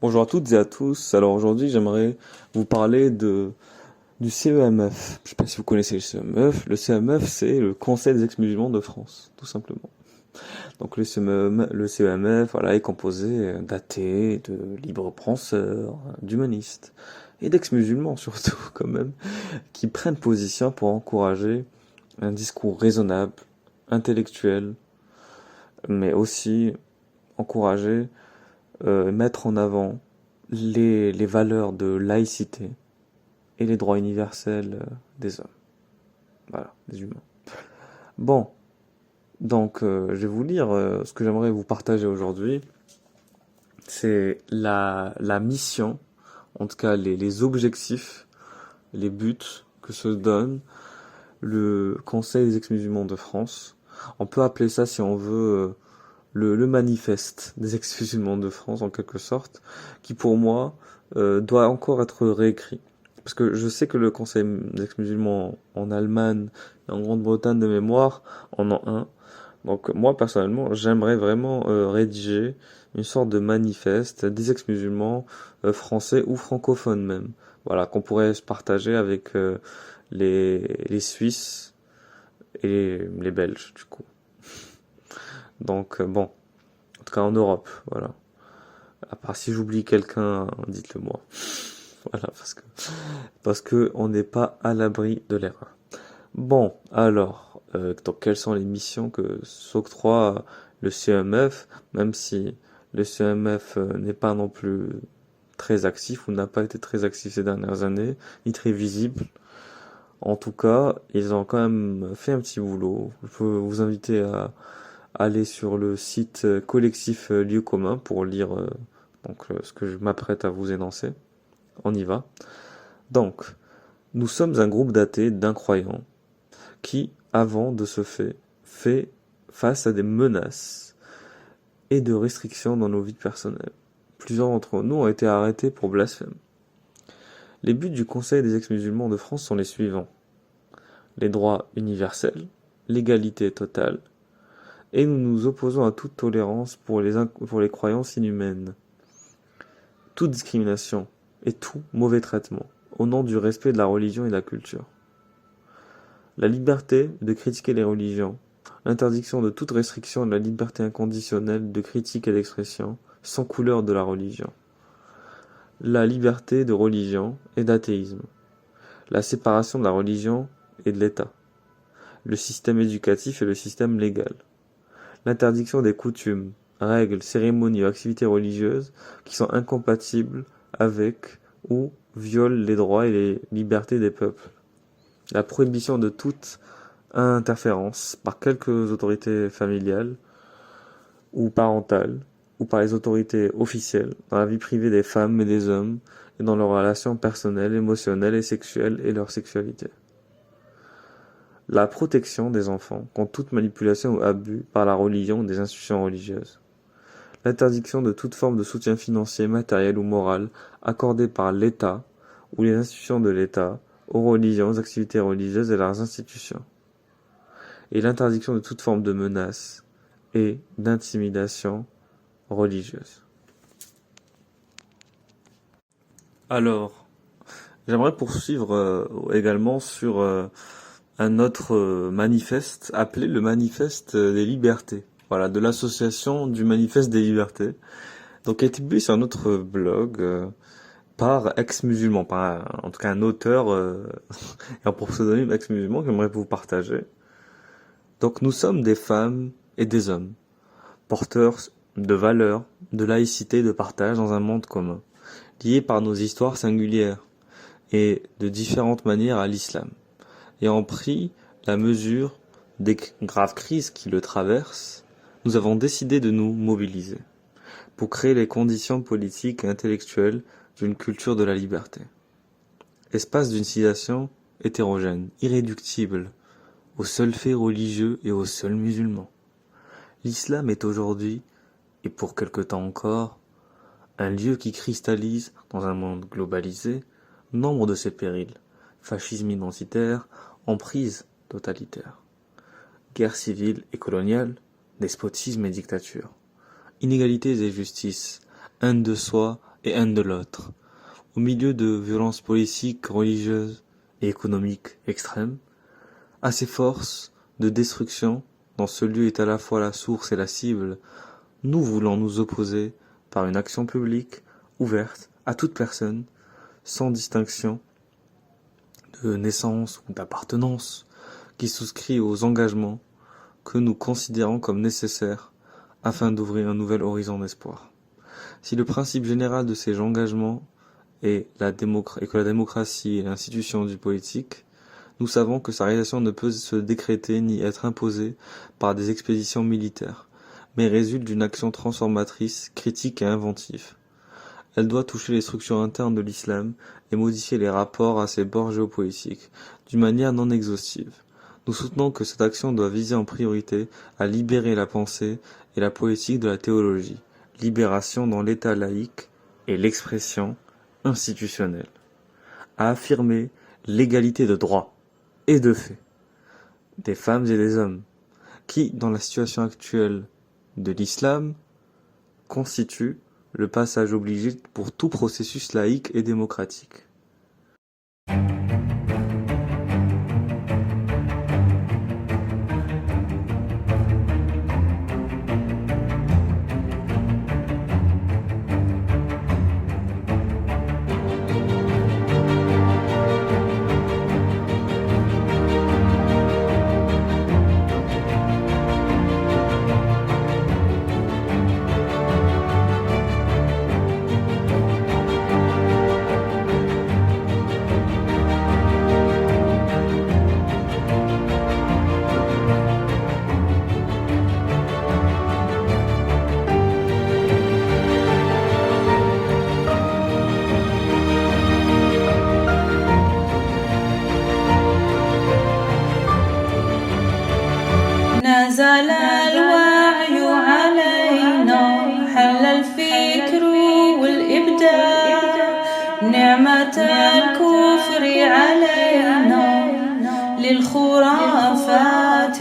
Bonjour à toutes et à tous. Alors aujourd'hui, j'aimerais vous parler du CEMF. Je ne sais pas si vous connaissez le CEMF. Le CEMF, c'est le Conseil des ex-musulmans de France, tout simplement. Donc le CEMF, voilà, est composé d'athées, de libres penseurs, d'humanistes et d'ex-musulmans surtout, quand même, qui prennent position pour encourager un discours raisonnable, intellectuel, mais aussi encourager, mettre en avant les valeurs de laïcité et les droits universels des hommes, voilà, des humains. Bon, donc je vais vous lire ce que j'aimerais vous partager aujourd'hui. C'est la mission, en tout cas les objectifs, les buts que se donne le Conseil des ex-musulmans de France. On peut appeler ça, si on veut, le manifeste des ex-musulmans de France, en quelque sorte, qui pour moi doit encore être réécrit. Parce que je sais que le Conseil des ex-musulmans en Allemagne et en Grande-Bretagne de mémoire en ont un. Donc moi personnellement, j'aimerais vraiment rédiger une sorte de manifeste des ex-musulmans français ou francophones même. Voilà, qu'on pourrait se partager avec les Suisses et les Belges du coup. Donc bon, en tout cas en Europe, voilà. À part si j'oublie quelqu'un, dites-le moi. Voilà, parce que on n'est pas à l'abri de l'erreur. Bon, alors, donc quelles sont les missions que s'octroie le CEMF, même si le CEMF n'est pas non plus très actif ou n'a pas été très actif ces dernières années, ni très visible. En tout cas, ils ont quand même fait un petit boulot. Je peux vous inviter à aller sur le site collectif Lieux communs pour lire ce que je m'apprête à vous énoncer. On y va. Donc, nous sommes un groupe d'athées, d'incroyants, qui, avant de ce fait face à des menaces et de restrictions dans nos vies personnelles. Plusieurs d'entre nous ont été arrêtés pour blasphème. Les buts du Conseil des ex-musulmans de France sont les suivants. Les droits universels, l'égalité totale, et nous nous opposons à toute tolérance pour les croyances inhumaines, toute discrimination et tout mauvais traitement, au nom du respect de la religion et de la culture. La liberté de critiquer les religions, l'interdiction de toute restriction de la liberté inconditionnelle de critique et d'expression, sans couleur de la religion. La liberté de religion et d'athéisme. La séparation de la religion et de l'État. Le système éducatif et le système légal. L'interdiction des coutumes, règles, cérémonies ou activités religieuses qui sont incompatibles avec ou violent les droits et les libertés des peuples. La prohibition de toute interférence par quelques autorités familiales ou parentales ou par les autorités officielles dans la vie privée des femmes et des hommes et dans leurs relations personnelles, émotionnelles et sexuelles et leur sexualité. La protection des enfants contre toute manipulation ou abus par la religion ou des institutions religieuses. L'interdiction de toute forme de soutien financier, matériel ou moral accordé par l'État ou les institutions de l'État aux religions, aux activités religieuses et leurs institutions. Et l'interdiction de toute forme de menace et d'intimidation religieuse. Alors, j'aimerais poursuivre également sur un autre manifeste appelé le manifeste des libertés. Voilà, de l'association du manifeste des libertés. Donc, qui a été publié sur un autre blog par ex-musulman, par en tout cas un auteur et pour pseudonyme ex-musulman que j'aimerais vous partager. Donc, nous sommes des femmes et des hommes, porteurs de valeurs, de laïcité, de partage dans un monde commun, liés par nos histoires singulières et de différentes manières à l'islam, ayant pris la mesure des graves crises qui le traversent, nous avons décidé de nous mobiliser pour créer les conditions politiques et intellectuelles d'une culture de la liberté. Espace d'une civilisation hétérogène, irréductible, aux seuls faits religieux et aux seuls musulmans. L'islam est aujourd'hui, et pour quelque temps encore, un lieu qui cristallise, dans un monde globalisé, nombre de ses périls, fascisme identitaire, emprise totalitaire, guerre civile et coloniale, despotisme et dictature, inégalités et justice, haine de soi et haine de l'autre. Au milieu de violences politiques, religieuses et économiques extrêmes, à ces forces de destruction, dont ce lieu est à la fois la source et la cible, nous voulons nous opposer par une action publique ouverte à toute personne, sans distinction de naissance ou d'appartenance, qui souscrit aux engagements que nous considérons comme nécessaires afin d'ouvrir un nouvel horizon d'espoir. Si le principe général de ces engagements est que la démocratie est l'institution du politique, nous savons que sa réalisation ne peut se décréter ni être imposée par des expéditions militaires, mais résulte d'une action transformatrice, critique et inventive. Elle doit toucher les structures internes de l'islam et modifier les rapports à ses bords géopolitiques, d'une manière non exhaustive. Nous soutenons que cette action doit viser en priorité à libérer la pensée et la poétique de la théologie, libération dans l'état laïque et l'expression institutionnelle, à affirmer l'égalité de droit et de fait des femmes et des hommes, qui, dans la situation actuelle de l'islam, constitue le passage obligé pour tout processus laïque et démocratique. نزل الوعي علينا، حل الفكر والإبداع، نعمة الكفر علينا للخرافات